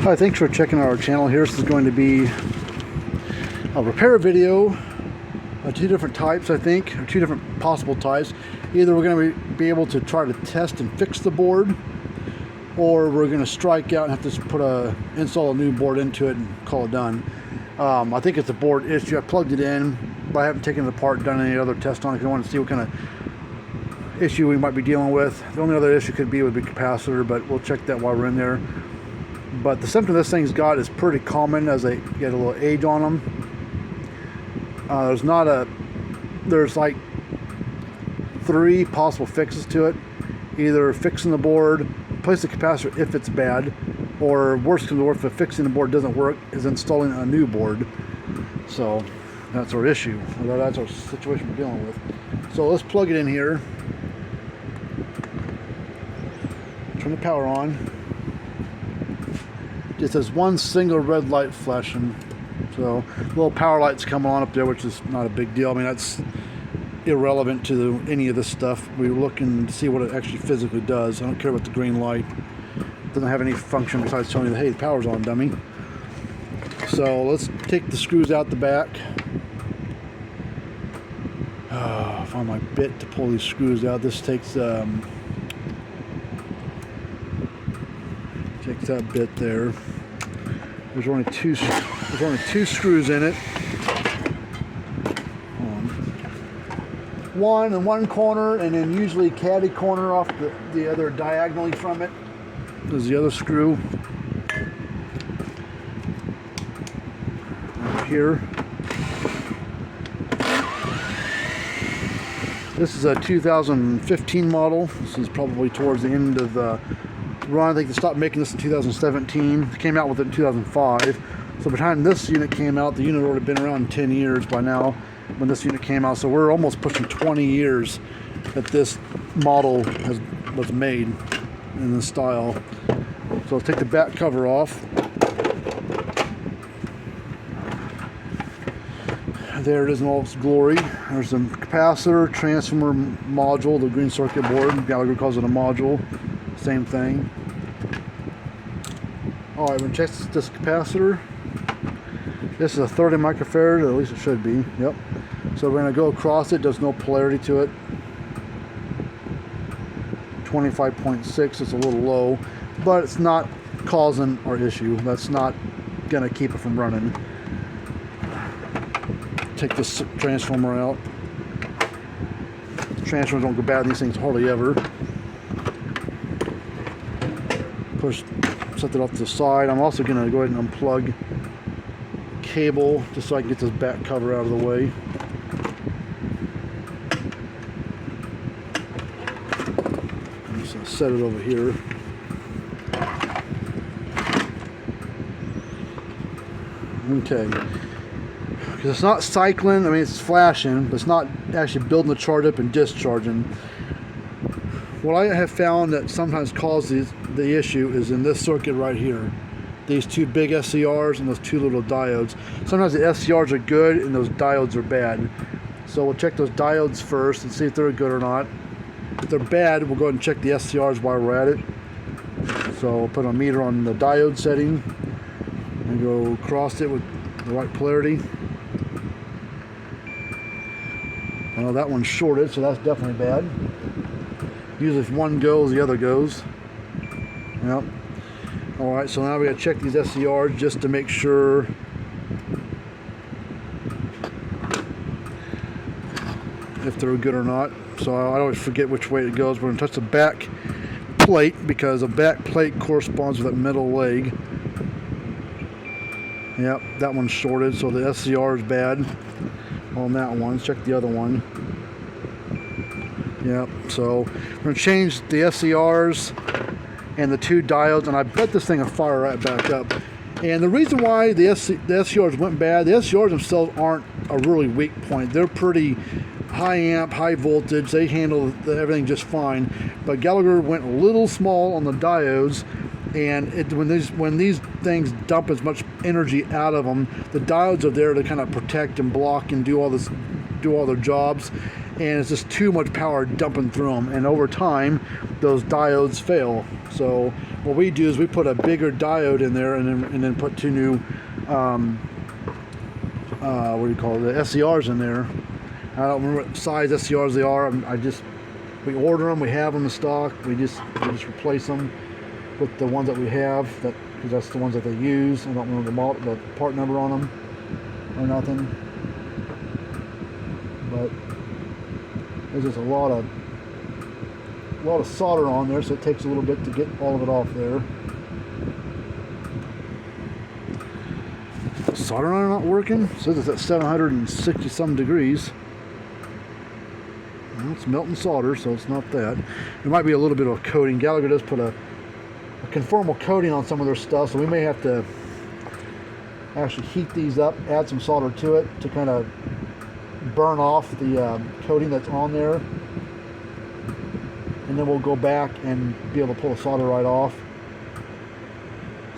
Hi, thanks for checking out our channel here. This is going to be a repair video of two different types, I think, or two different possible types. Either we're going to be able to try to test and fix the board, or we're going to strike out and have to install a new board into it and call it done. I think it's a board issue. I plugged it in, but I haven't taken it apart, done any other tests on it because I want to see what kind of issue we might be dealing with. The only other issue would be capacitor, but we'll check that while we're in there. But the symptom this thing's got is pretty common as they get a little age on them. There's like three possible fixes to it. Either fixing the board, replace the capacitor if it's bad, or worse comes to worse, if fixing the board doesn't work, is installing a new board. So that's our issue. That's our situation we're dealing with. So let's plug it in here. Turn the power on. Just has one single red light flashing. So little power lights coming on up there, which is not a big deal. I mean, that's irrelevant to any of this stuff. We're looking to see what it actually physically does. I don't care about the green light. It doesn't have any function besides telling you that, hey, the power's on, dummy. So let's take the screws out the back. Find my bit to pull these screws out. This takes that bit there. There's only two screws in it. One in one corner, and then usually caddy corner off the other diagonally from it. There's the other screw up here. This is a 2015 model. This is probably towards the end of the run. I think they stopped making this in 2017. They came out with it in 2005. So by the time this unit came out, the unit would have been around 10 years by now when this unit came out. So we're almost pushing 20 years that this model was made in this style. So let's take the back cover off. There it is in all its glory. There's the capacitor, transformer module, the green circuit board. Gallagher calls it a module. Same thing. All right, we're going to check this capacitor. This is a 30 microfarad, or at least it should be. Yep. So we're going to go across it. There's no polarity to it. 25.6. It's a little low, but it's not causing our issue. That's not going to keep it from running. Take this transformer out. Transformers don't go bad in these things hardly ever. Set that off to the side. I'm also going to go ahead and unplug cable just so I can get this back cover out of the way. I'm just going to set it over here. Okay. Because it's not cycling, I mean it's flashing, but it's not actually building the charge up and discharging. What I have found that sometimes causes the issue is in this circuit right here. These two big SCRs and those two little diodes. Sometimes the SCRs are good and those diodes are bad. So we'll check those diodes first and see if they're good or not. If they're bad, we'll go ahead and check the SCRs while we're at it. So we'll put a meter on the diode setting and go across it with the right polarity. Well, that one's shorted, so that's definitely bad. Usually if one goes, the other goes. Yep. Alright, so now we gotta check these SCRs just to make sure if they're good or not. So I always forget which way it goes. We're gonna touch the back plate because the back plate corresponds with that middle leg. Yep, that one's shorted, so the SCR is bad on that one. Let's check the other one. Yep, so we're going to change the SCRs and the two diodes, and I bet this thing will fire right back up. And the reason why the SCRs went bad, the SCRs themselves aren't a really weak point. They're pretty high amp, high voltage. They handle everything just fine. But Gallagher went a little small on the diodes, and when these things dump as much energy out of them, the diodes are there to kind of protect and block and do all their jobs, and it's just too much power dumping through them, and over time those diodes fail. So what we do is we put a bigger diode in there, and then put two new what do you call it, the SCRs in there. I don't remember what size SCRs they are. We order them, we have them in stock. We just replace them with the ones that we have, because that's the ones that they use. I don't remember the part number on them or nothing. But there's just a lot of solder on there, so it takes a little bit to get all of it off there. The solder iron not working. It says it's at 760 some degrees. Well, it's melting solder, so it's not that. It might be a little bit of a coating. Gallagher does put a conformal coating on some of their stuff, so we may have to actually heat these up, add some solder to it to kind of burn off the coating that's on there, and then we'll go back and be able to pull the solder right off.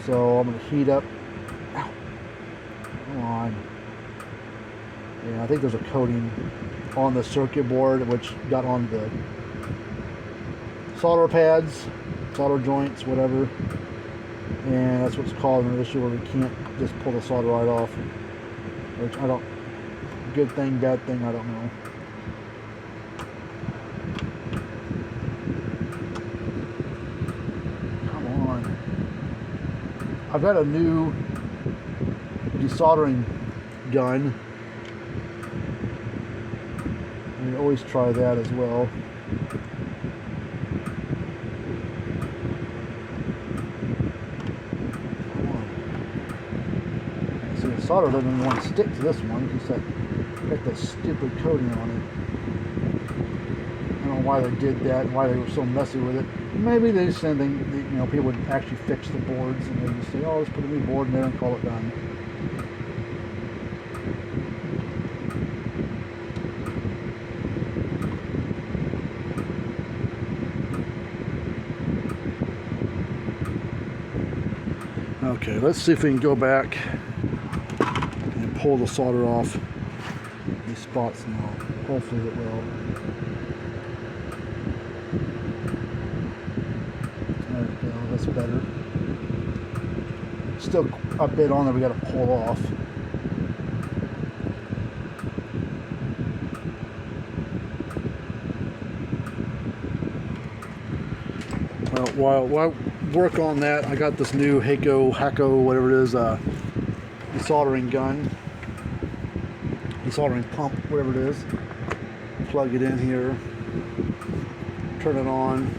So I'm going to heat up. Ow. Come on. Yeah, I think there's a coating on the circuit board which got on the solder pads, solder joints, whatever, and that's what's causing an issue where we can't just pull the solder right off. Which I don't, good thing, bad thing, I don't know. Come on. I've got a new desoldering gun. We always try that as well. See, the solder doesn't even want to stick to this one because that got that stupid coating on it. I don't know why they did that, why they were so messy with it. Maybe they just think, people would actually fix the boards, and they just say, oh, let's put a new board in there and call it done. Okay, let's see if we can go back and pull the solder off these spots now. Hopefully it will. There we go, that's better. Still a bit on there we got to pull off. Well, while I work on that, I got this new Hako, whatever it is, desoldering gun, desoldering pump, whatever it is. Plug it in here, turn it on,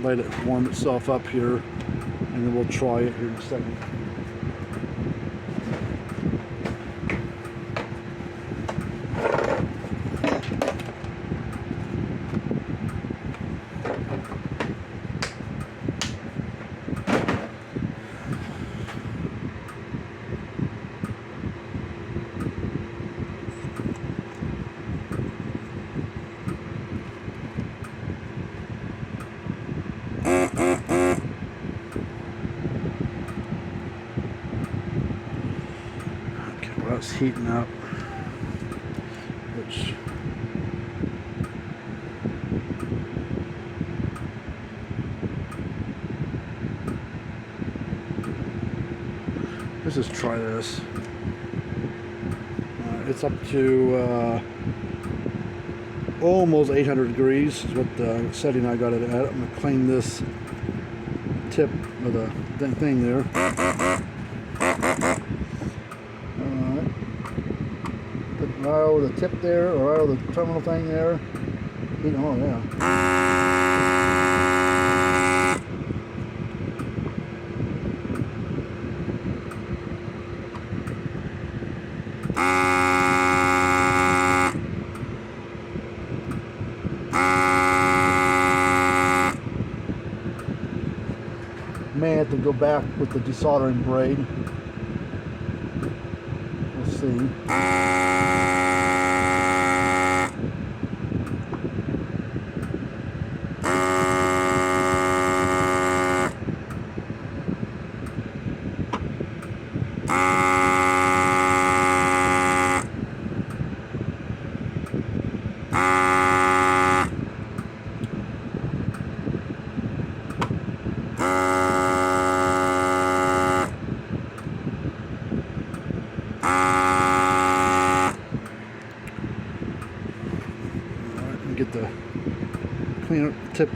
let it warm itself up here, and then we'll try it here in a second. It's heating up, which let's just try this. It's up to almost 800 degrees is what the setting I got it at. I'm going to clean this tip of the thing there. Right over the tip there, or right over the terminal thing there. Oh yeah. May have to go back with the desoldering braid. We'll see. get the clean tip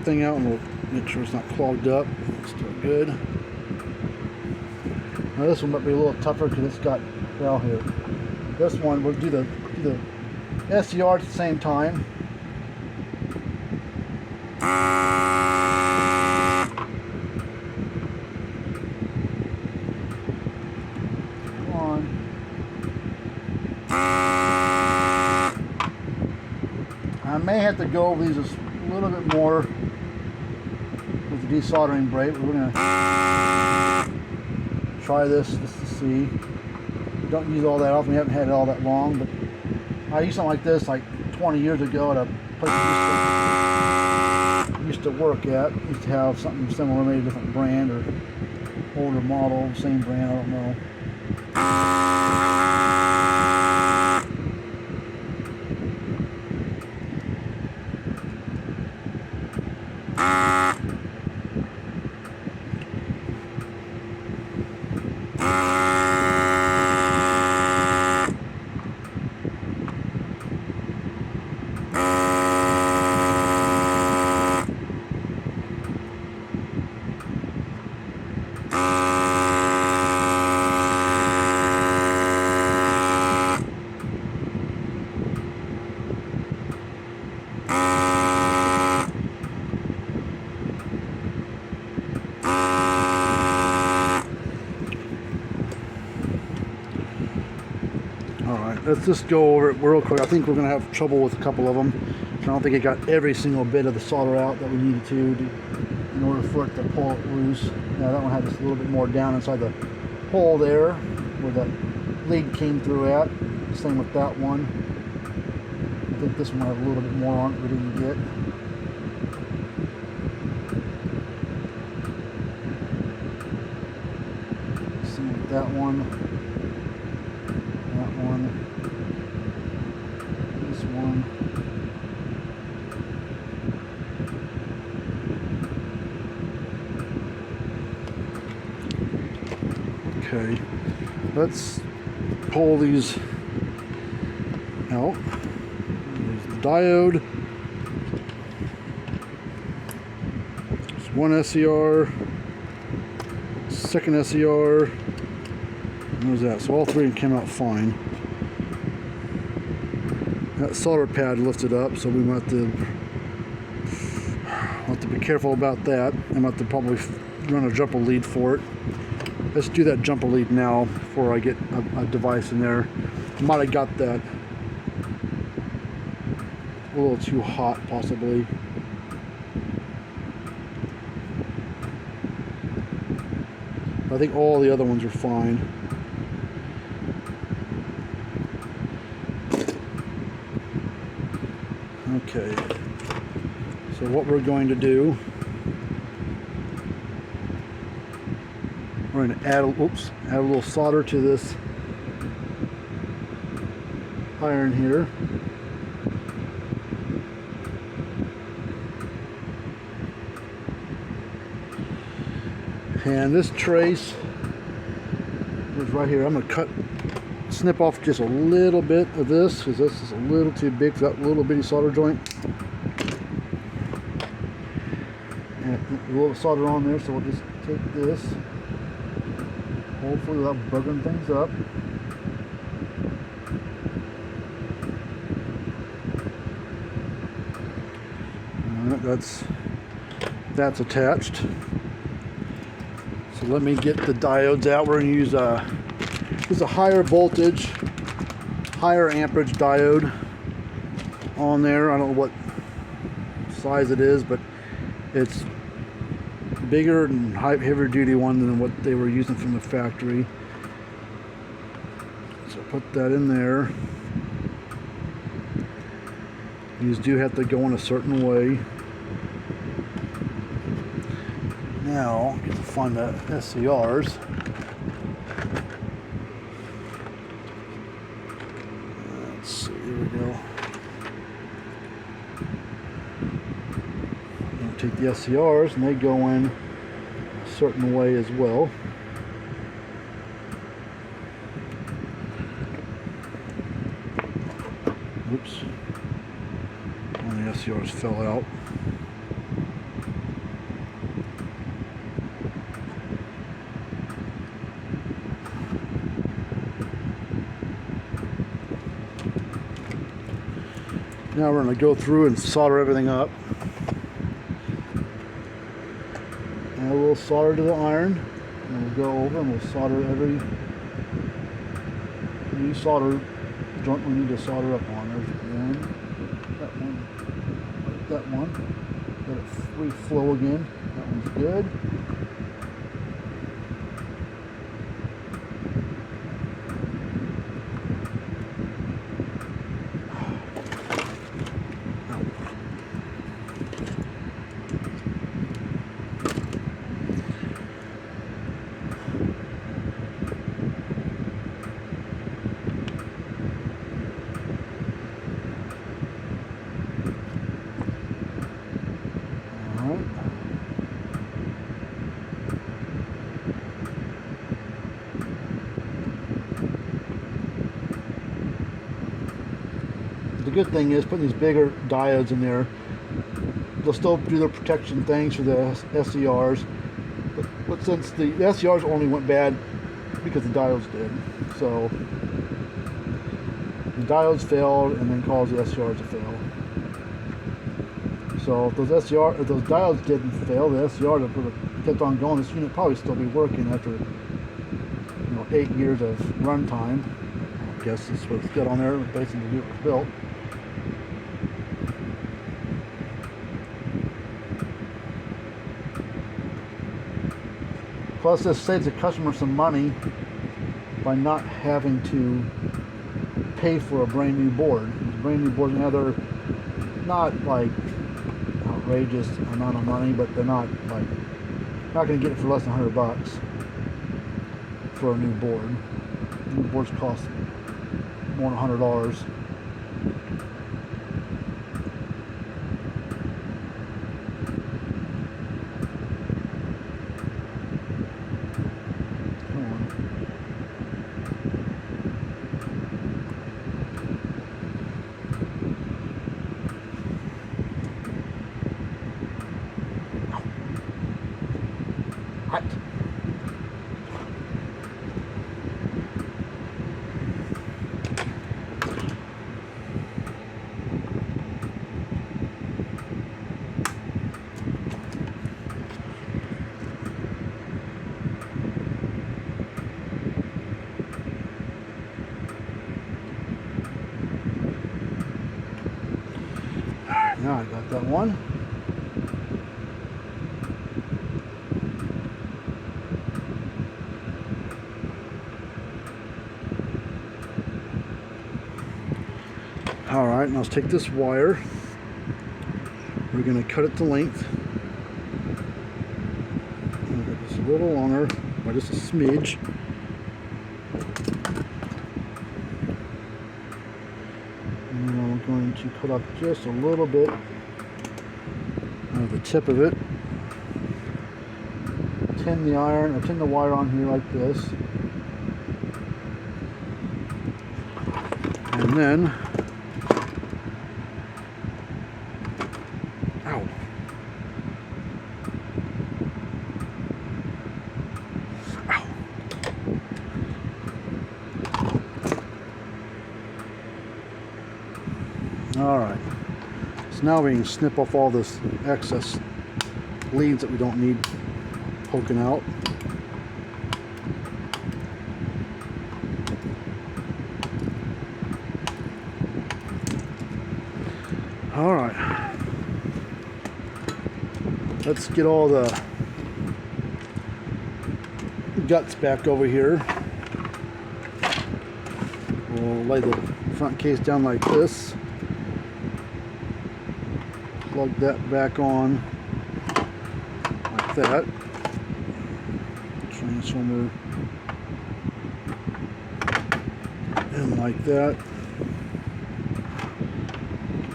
thing out, and we'll make sure it's not clogged up. It's still good. Now this one might be a little tougher because it's got, well, here. This one we'll do the SCR at the same time. Come on. I may have to go over these a little bit more with the desoldering brake. We're going to try this just to see. Don't use all that often. We haven't had it all that long, but I used something like this like 20 years ago at a place I used to work at. Used to have something similar, maybe a different brand or older model, same brand, I don't know. Alright, let's just go over it real quick. I think we're going to have trouble with a couple of them. I don't think it got every single bit of the solder out that we needed to in order for it to pull it loose. Now that one had just a little bit more down inside the hole there where the lead came through at. Same with that one. I think this one had a little bit more on it we didn't get. Same with that one. That one. This one. Okay, let's pull these out. There's the diode. There's one SCR, second SCR, and there's that. So all three came out fine. That solder pad lifted up, so we might have to be careful about that. I might have to probably run a jumper lead for it. Let's do that jumper lead now before I get a device in there. I might have got that a little too hot, possibly. I think all the other ones are fine. Okay. So what we're going to do, we're going to add a little solder to this iron here. And this trace is right here. I'm going to snip off just a little bit of this because this is a little too big for that little bitty solder joint. And a little solder on there, so we'll just take this, hopefully without bugging things up. Alright, that's attached. So let me get the diodes out. We're going to use this is a higher voltage, higher amperage diode on there. I don't know what size it is, but it's bigger and heavier duty one than what they were using from the factory. So put that in there. These do have to go in a certain way. Now, get to find the SCRs. Let's see, here we go. I'll take the SCRs and they go in a certain way as well. Oops. On the SCRs fell out. Now we're going to go through and solder everything up. And we'll solder to the iron, and we'll go over and we'll solder every new solder joint we need to solder up on. There's one, that one, let it free flow again. That one's good. The good thing is putting these bigger diodes in there, they'll still do their protection things for the SCRs, but since the SCRs only went bad because the diodes did, so the diodes failed and then caused the SCRs to fail. So if those diodes didn't fail, the SCR that would have kept on going, this unit would probably still be working after 8 years of runtime. I guess that's what's good on there, based on the unit was built. Plus, this saves the customer some money by not having to pay for a brand new board. These brand new boards, now they're not like outrageous amount of money, but they're not going to get it for less than $100 for a new board. New boards cost more than $100. Hot. Now I got that one. Alright, now let's take this wire. We're going to cut it to length. Make it just a little longer, by just a smidge. And then we're going to cut off just a little bit of the tip of it. Tin the wire on here like this. And then Alright, so now we can snip off all this excess leads that we don't need poking out. Alright, let's get all the guts back over here. We'll lay the front case down like this. Plug that back on like that. Transformer in like that.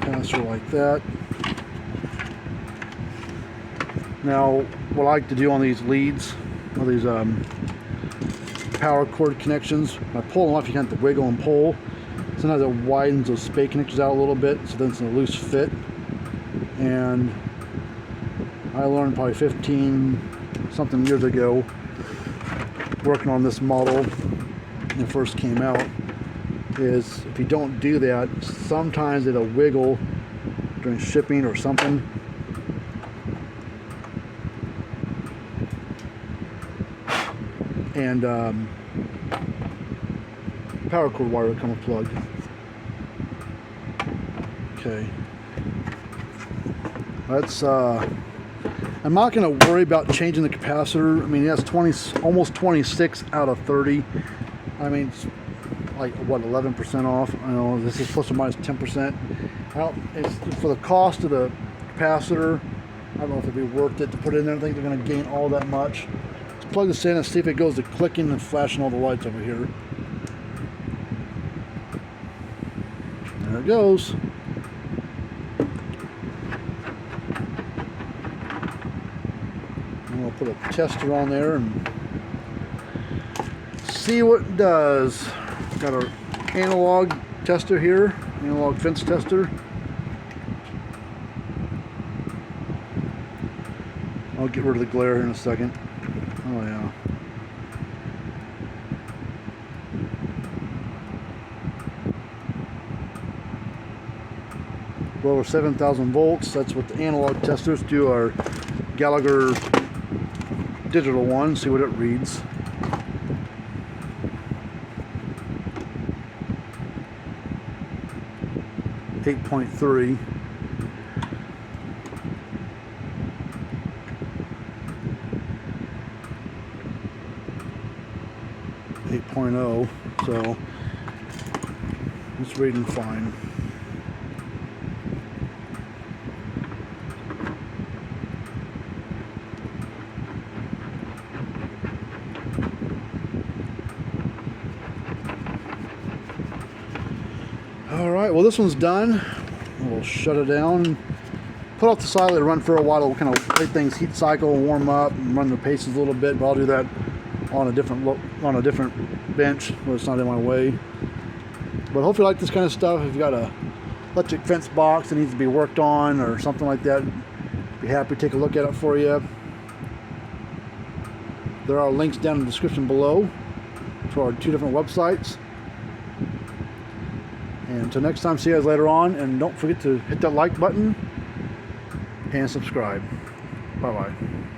Capacitor like that. Now, what I like to do on these leads, or these power cord connections, by pulling off, you have to wiggle and pull. Sometimes it widens those spade connectors out a little bit, so then it's in a loose fit. and I learned probably 15 something years ago working on this model when it first came out, is if you don't do that, sometimes it'll wiggle during shipping or something. And power cord wire will come unplugged. Okay. That's I'm not going to worry about changing the capacitor. I mean, it has 20, almost 26 out of 30. I mean, it's like what, 11% off. I know this is plus or minus 10%. It's for the cost of the capacitor. I don't know if it'd be worth it to put it in there. I think they're going to gain all that much. Let's plug this in and see if it goes to clicking and flashing all the lights over here. There it goes. And we'll put a tester on there and see what it does. Got our analog tester here, analog fence tester. I'll get rid of the glare here in a second. Oh yeah. Well, over 7,000 volts. That's what the analog testers do. Our Gallagher digital one. See what it reads. .3. So it's reading fine. All right, well, this one's done. We'll shut it down, put off the side, let it run for a while. We'll kind of let things heat cycle, warm up, and run the paces a little bit. But I'll do that on a different bench where it's not in my way. But hopefully you like this kind of stuff. If you've got a electric fence box that needs to be worked on or something like that, be happy to take a look at it for you. There are links down in the description below to our 2 different websites. And until next time, see you guys later on. And don't forget to hit that like button and subscribe. Bye-bye.